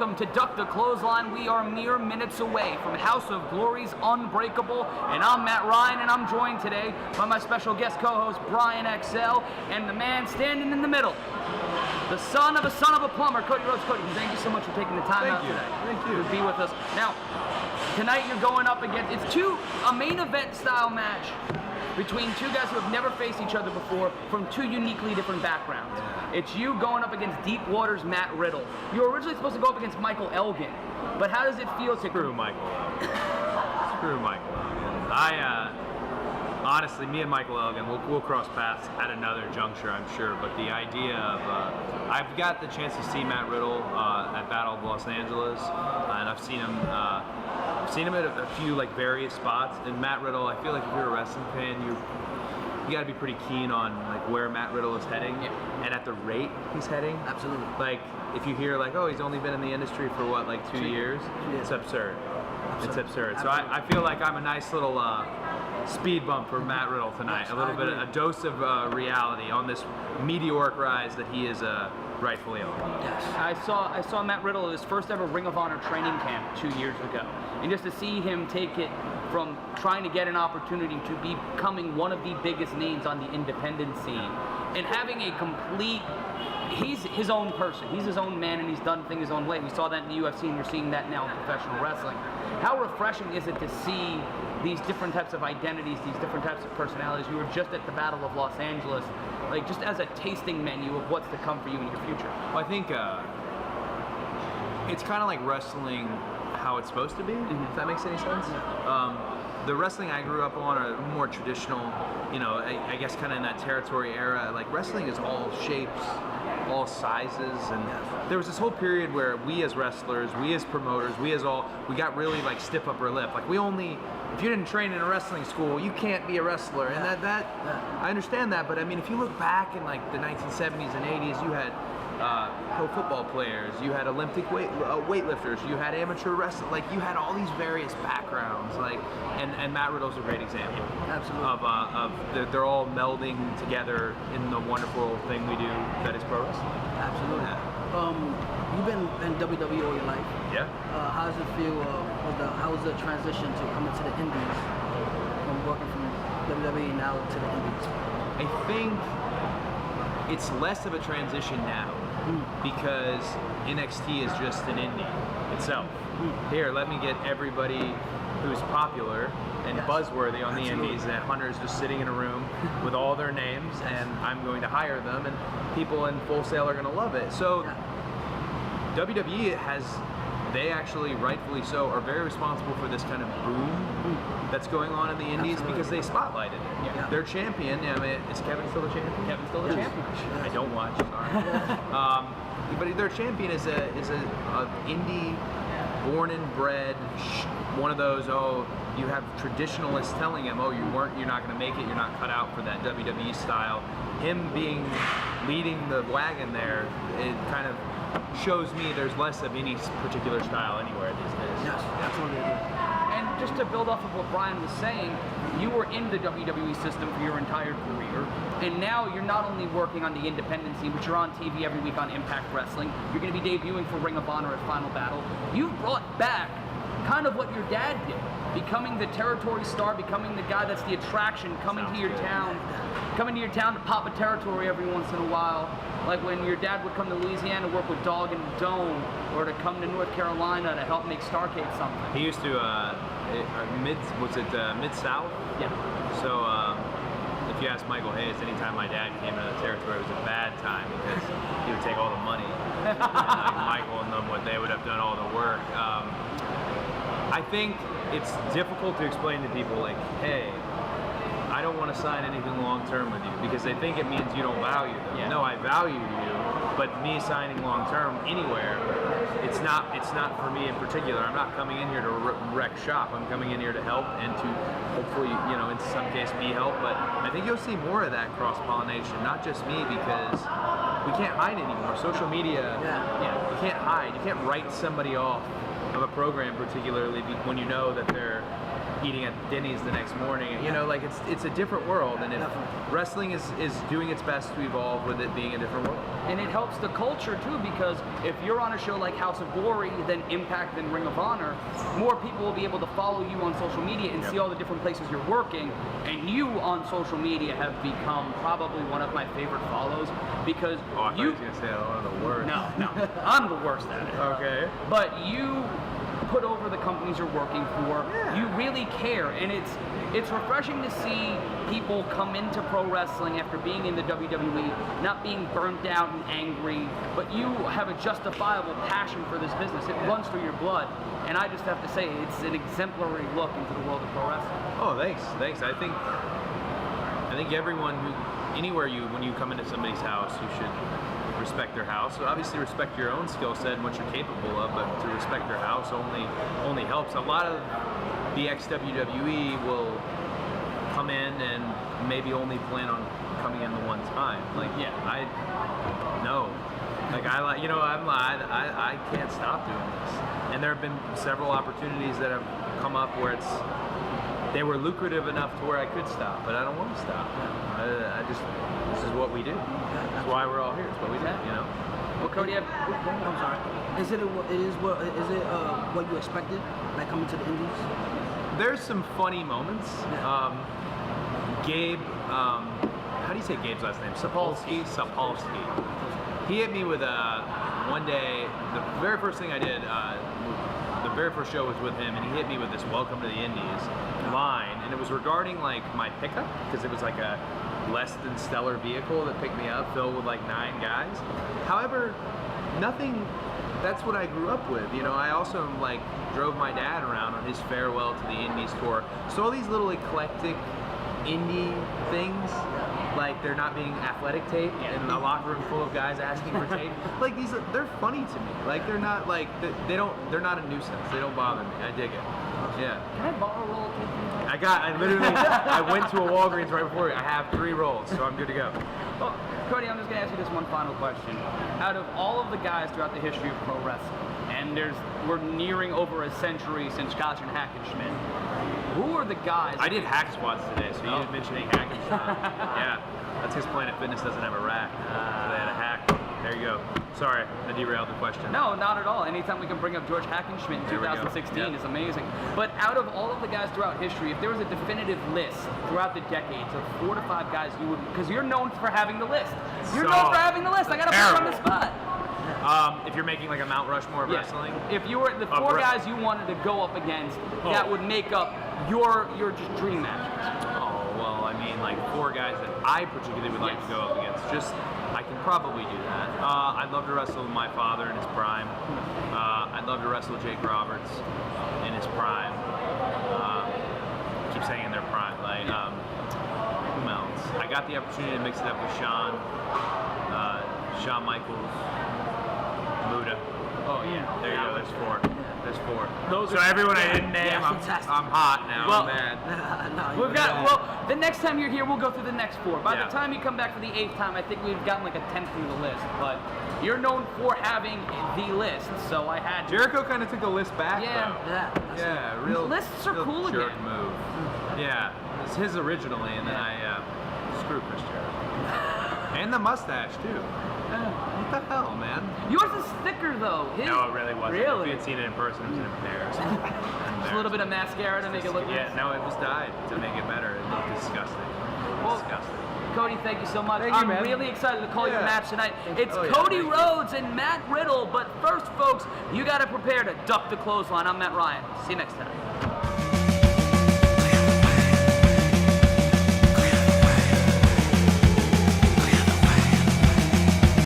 welcome to Duck the Clothesline. We are mere minutes away from House of Glory's Unbreakable, and I'm Matt Ryan, and I'm joined today by my special guest co-host Brian XL, and the man standing in the middle, the son of a plumber, Cody Rhodes. Cody, thank you so much for taking the time out today. Thank you. To be with us. Now, tonight you're going up against, it's a main event style match between two guys who have never faced each other before from two uniquely different backgrounds. Yeah. It's you going up against Deep Water's Matt Riddle. You were originally supposed to go up against Michael Elgin, but how does it feel to... Screw Michael Elgin. Screw Michael Elgin. Honestly, me and Michael Elgin, we'll cross paths at another juncture, I'm sure, but the idea of, I've got the chance to see Matt Riddle at Battle of Los Angeles, and I've seen him at a few various spots. And Matt Riddle, I feel like if you're a wrestling fan, you got to be pretty keen on where Matt Riddle is heading, and at the rate he's heading. Absolutely. If you hear oh, he's only been in the industry for what, 2 years? It's absurd. It's absurd. So I feel like I'm a nice little speed bump for Matt Riddle tonight. A dose of reality on this meteoric rise that he is rightfully on. Yes. I saw Matt Riddle at his first ever Ring of Honor training camp 2 years ago, and just to see him take it from trying to get an opportunity to becoming one of the biggest names on the independent scene, and having a complete, he's his own person, he's his own man, and he's done things his own way. We saw that in the UFC, and you're seeing that now in professional wrestling. How refreshing is it to see these different types of identities, these different types of personalities? You were just at the Battle of Los Angeles, just as a tasting menu of what's to come for you in your future. Well, I think it's kind of like wrestling how it's supposed to be, if that makes any sense. The wrestling I grew up on are more traditional, I guess kind of in that territory era. Wrestling is all shapes, all sizes, and there was this whole period where we as wrestlers, we as promoters, we got really stiff upper lip. If you didn't train in a wrestling school, you can't be a wrestler. And that I understand that, but I mean, if you look back in the 1970s and 80s, you had pro football players, you had Olympic weightlifters, you had amateur wrestling, you had all these various backgrounds, and Matt Riddle's a great example. Absolutely. They're all melding together in the wonderful thing we do that is pro wrestling. Absolutely. You've been in WWE all your life. Yeah. How does it feel? How was the transition to coming to the Indies, from working from WWE now to the Indies? I think it's less of a transition now because NXT is just an indie itself. Here, let me get everybody who's popular and buzzworthy on the indies, and Hunter's just sitting in a room with all their names, and I'm going to hire them, and people in Full Sail are going to love it. So WWE they actually, rightfully so, are very responsible for this kind of boom that's going on in the indies because they spotlighted it. Yeah. Their champion, is Kevin still the champion? Kevin's still the champion. I don't watch, sorry. But their champion is a indie, born and bred, one of those, you have traditionalists telling him, you're not going to make it, you're not cut out for that WWE style. Him leading the wagon there, it kind of shows me there's less of any particular style anywhere these days. Yes, absolutely. And just to build off of what Brian was saying, you were in the WWE system for your entire career, and now you're not only working on the independent scene, but you're on TV every week on Impact Wrestling. You're going to be debuting for Ring of Honor at Final Battle. You've brought back kind of what your dad did, becoming the territory star, becoming the guy that's the attraction, coming to your town to pop a territory every once in a while. Like when your dad would come to Louisiana to work with Dog and Dome, or to come to North Carolina to help make Starcade something. He used to Mid-South? Yeah. So if you ask Michael Hayes, anytime my dad came into the territory, it was a bad time because he would take all the money. And Michael and them, they would have done all the work. I think it's difficult to explain to people hey, I don't want to sign anything long-term with you because they think it means you don't value them. Yeah. No, I value you, but me signing long-term anywhere, it's not for me in particular. I'm not coming in here to wreck shop. I'm coming in here to help and to hopefully, in some case, be helped. But I think you'll see more of that cross-pollination, not just me, because we can't hide anymore. Social media, you can't hide. You can't write somebody off of a program, particularly when you know that they're eating at Denny's the next morning. You know, like it's a different world, and if wrestling is doing its best to evolve with it being a different world. And it helps the culture too, because if you're on a show like House of Glory, then Impact, then Ring of Honor, more people will be able to follow you on social media and see all the different places you're working. And you on social media have become probably one of my favorite follows, because I thought you was gonna say one of the worst. No, I'm the worst at it. Okay. But you put over the companies you're working for. You really care, and it's refreshing to see people come into pro wrestling after being in the WWE, not being burnt out and angry, but you have a justifiable passion for this business. It runs through your blood, and I just have to say, it's an exemplary look into the world of pro wrestling. Oh, thanks. I think everyone when you come into somebody's house, you should respect their house. So obviously respect your own skill set and what you're capable of, but to respect their house only helps. A lot of the ex-WWE will come in and maybe only plan on coming in the one time. Like, I can't stop doing this. And there have been several opportunities that have come up where they were lucrative enough to where I could stop, but I don't want to stop. This is what we do. That's why we're all here. It's what we do, you know. Well, Cody, I'm sorry. Is it what you expected, like coming to the Indies? There's some funny moments. Gabe, how do you say Gabe's last name? Sapolsky. He hit me with one day. The very first thing I did, the very first show was with him, and he hit me with this "Welcome to the Indies" line, and it was regarding like my pickup, because it was like a less than stellar vehicle that picked me up, filled with like 9 guys. However, that's what I grew up with. You know, I also like drove my dad around on his farewell to the Indies tour. So all these little eclectic indie things, like they're not being athletic tape in a locker room full of guys asking for tape. Like they're funny to me. Like they're not like they're not a nuisance. They don't bother me. I dig it. Yeah. Can I borrow a roll of tape? I went to a Walgreens right before. I have 3 rolls, so I'm good to go. Well, Cody, I'm just going to ask you this one final question. Out of all of the guys throughout the history of pro wrestling, and we're nearing over a century since Scotch and Hackenschmidt, who are the guys? I did hack squats today, so you mentioning Hackenschmidt. Yeah, that's because Planet Fitness doesn't have a rack, so they had a hack. There you go. Sorry, I derailed the question. No, not at all. Anytime we can bring up George Hackenschmidt in 2016 is amazing. But out of all of the guys throughout history, if there was a definitive list throughout the decades of 4 to 5 guys you would, because you're known for having the list. You're known for having the list. I got to put you on the spot. If you're making like a Mount Rushmore of wrestling? If you were the 4 guys you wanted to go up against that would make up your just dream matches. Oh, well, I mean, like 4 guys that I particularly would like to go up against. I can probably do that. I'd love to wrestle my father in his prime. I'd love to wrestle Jake Roberts in his prime. Keep saying in their prime. Like, who else? I got the opportunity to mix it up with Shawn Michaels, Muda. Oh yeah. There you go. There's 4. There's 4. So everyone I didn't name, I'm hot now. Well, I'm mad. The next time you're here, we'll go through the next 4. By the time you come back for the 8th time, I think we've gotten like a 10th through the list. But you're known for having the list, so I had to. Jericho kind of took the list back, though. Yeah, real. Lists are real cool jerk again. move. Yeah, it was his originally, and then I screwed Chris Jericho. And the mustache too. What the hell, man? Yours is thicker though. No, it really wasn't. Really? If you had seen it in person, it was an embarrassment. Just a little bit of mascara to make it look Yeah, no, it was dyed to make it better. It looked disgusting. Disgusting. Cody, thank you so much. Thank you, I'm man. really excited to call your match tonight. It's Oh, yeah, Cody thank you. Rhodes and Matt Riddle, but first, folks, you got to prepare to duck the clothesline. I'm Matt Ryan. See you next time.